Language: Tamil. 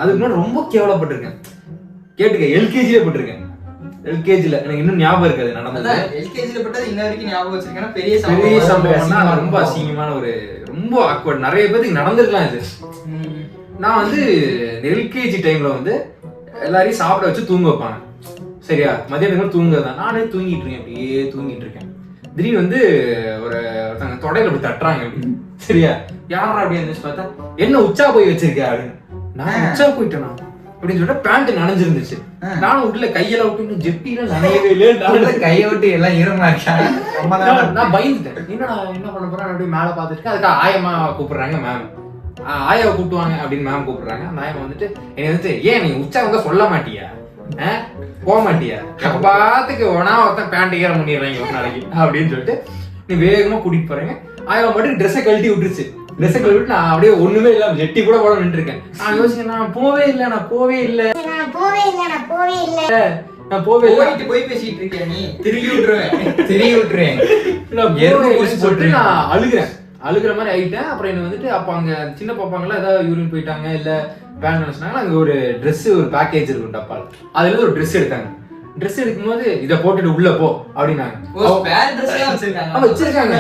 அதுக்கு முன்னாடி ரொம்ப கேவலப்பட்டிருக்கேன். கேட்டுக்க, எல்கேஜிலே பட்டிருக்கேன். எல்கேஜில எனக்கு இன்னும் ஞாபகம் இருக்காது நடந்தது. எல்கேஜில பட்டது இன்ன வரைக்கும் ஞாபகம் வச்சிருக்கேன்னா பெரிய சம்பவம்னா ரொம்ப அசிங்கமான ஒரு ரொம்ப ஆக்வர்ட். நிறைய பேருக்கு நடந்திருக்கலாம் இது. நான் வந்து எல்கேஜி டைம்ல வந்து எல்லாரையும் சாப்பிட வச்சு தூங்க வைப்பாங்க. சரியா, மதியானத்துக்கு தூங்குறதான். நானே தூங்கிட்டு இருக்கேன், அப்படியே தூங்கிட்டு இருக்கேன். திடீர்னு வந்து ஒருத்தங்க தொடையில அப்படி தட்டுறாங்க. சரியா, யாரா அப்படி இருந்துச்சு பார்த்தா, என்ன உச்சா போய் வச்சிருக்க அப்படின்னு. நான் உச்சா போயிட்டேனா அப்படின்னு சொல்லிட்டு பேண்ட் நனைஞ்சிருந்துச்சு. நானும் உள்ள கையெல்லாம் விட்டு ஜெட்டிலாம் நனையவே இல்லை. கையை விட்டு எல்லாம் ஈரமா இருக்காங்க. நான் பயந்துட்டேன். என்னடா என்ன பண்ண போறேன் அப்படியே மேல பாத்துட்டு அதுக்கு ஆயமா கூப்பிடுறாங்க. மேம் ஆயாவை கூப்பிட்டுவாங்க அப்படின்னு மேம் கூப்பிடுறாங்க. அந்த ஆயமா வந்துட்டு என்னை வந்துட்டு, ஏன் நீ உச்சா வந்தா சொல்ல மாட்டியா, போக மாட்டியா, பாத்துக்கு ஒன்னா ஒருத்தன் பேண்ட் ஈரம் பண்ணிடுறாங்க ஒரு நாளைக்கு அப்படின்னு சொல்லிட்டு நீ வேகமா கூட்டிட்டு போறீங்க. ஆயமா மட்டும் ட்ரெஸ்ஸை கழட்டி விட்டுருச்சு. ட்ரெஸ்ஸை கழட்டி விட்டு நான் அப்படியே ஒண்ணுமே இல்லாம ஜெட்டி கூட போட நின்று இருக்கேன். நான் யோசிச்சேன், நான் போவே இல்லை நான் போவே இல்லை போய் பேசிட்டு இருக்கேன். நீ திரும்பி விட்டுருவேன். நான் அழுகிற மாதிரி ஆயிட்டேன். அப்புறம் என்ன வந்துட்டு அப்ப அங்க சின்ன பாப்பாங்களா ஏதாவது யூரின் போயிட்டாங்க இல்ல பேண்ட் நினைச்சாங்க. அங்க ஒரு ட்ரெஸ் ஒரு பேக்கேஜ் இருக்கும் டப்பால். அதுல இருந்து ஒரு ட்ரெஸ் எடுத்தாங்க. ட்ரெஸ் எடுக்கும்போது இதை போட்டுட்டு உள்ள போ அப்படின்னாங்க. வச்சிருக்காங்க.